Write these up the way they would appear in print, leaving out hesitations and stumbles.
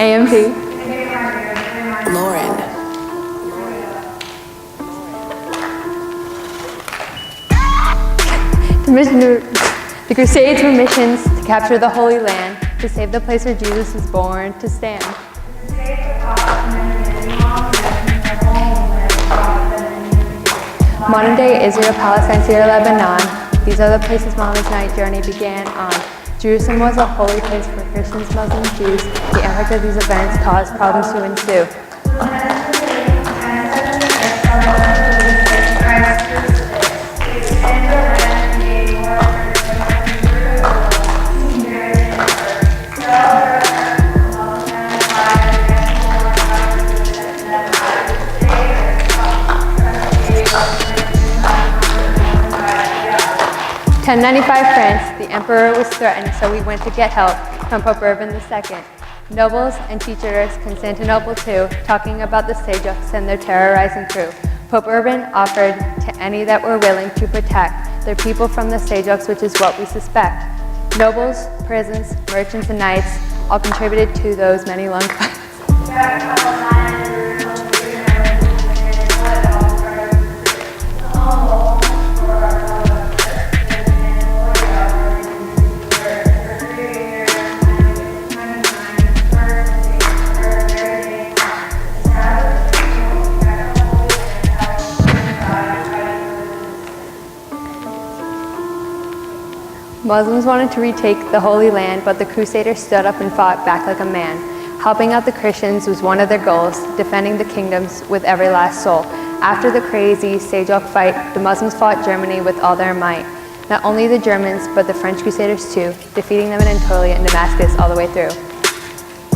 AMP. Lauren. The Crusades were missions to capture the Holy Land, to save the place where Jesus was born, to stand. Modern day Israel, Palestine, Syria, Lebanon. These are the places Muhammad's night journey began on. Jerusalem was a holy place for Christians, Muslims, Jews. The impact of these events caused problems to ensue. 1095 France, the emperor was threatened, so we went to get help from Pope Urban II. Nobles and teachers, Constantinople too, talking about the Seljuks and their terrorizing crew. Pope Urban offered to any that were willing to protect their people from the Seljuks, which is what we suspect. Nobles, prisons, merchants, and knights all contributed to those many long fights. Muslims wanted to retake the Holy Land, but the Crusaders stood up and fought back like a man. Helping out the Christians was one of their goals, defending the kingdoms with every last soul. After the crazy Seljuk fight, the Muslims fought Germany with all their might. Not only the Germans, but the French Crusaders too, defeating them in Anatolia and Damascus all the way through.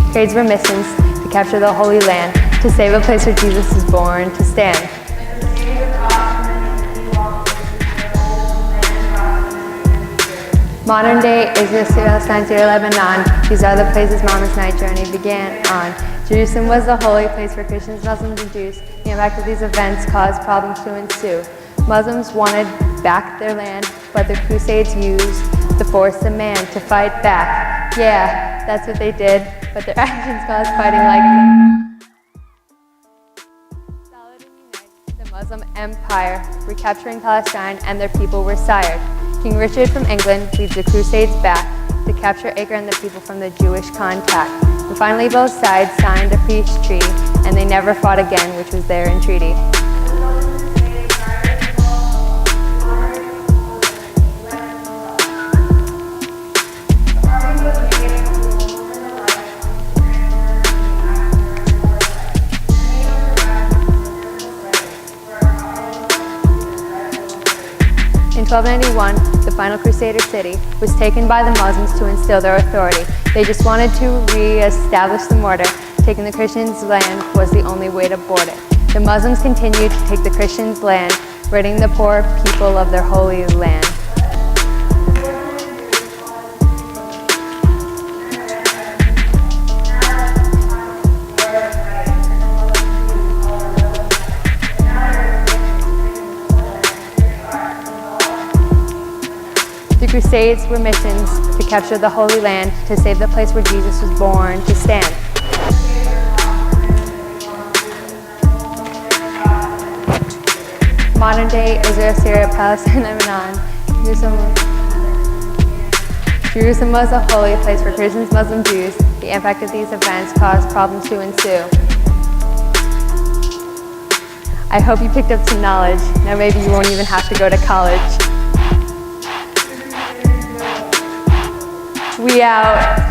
Crusades were missions to capture the Holy Land, to save a place where Jesus was born, to stand. Modern day Israel, Palestine, Syria, Lebanon. These are the places Muhammad's night journey began on. Jerusalem was the holy place for Christians, Muslims, and Jews. The impact of these events caused problems to ensue. Muslims wanted back their land, but the Crusades used the force of man to fight back. Yeah, that's what they did, but their actions caused fighting like them. Solid and united, the Muslim Empire, recapturing Palestine, and their people were sired. King Richard from England leads the Crusades back to capture Acre and the people from the Jewish contact. And finally both sides signed a peace treaty, and they never fought again, which was their entreaty. In 1291, the final Crusader city was taken by the Muslims to instill their authority. They just wanted to re-establish the mortar. Taking the Christians' land was the only way to board it. The Muslims continued to take the Christians' land, ridding the poor people of their holy land. The Crusades were missions to capture the Holy Land, to save the place where Jesus was born, to stand. Modern day Israel, Syria, Palestine, Lebanon. Jerusalem was a holy place for Christians, Muslims, Jews. The impact of these events caused problems to ensue. I hope you picked up some knowledge. Now maybe you won't even have to go to college. We out.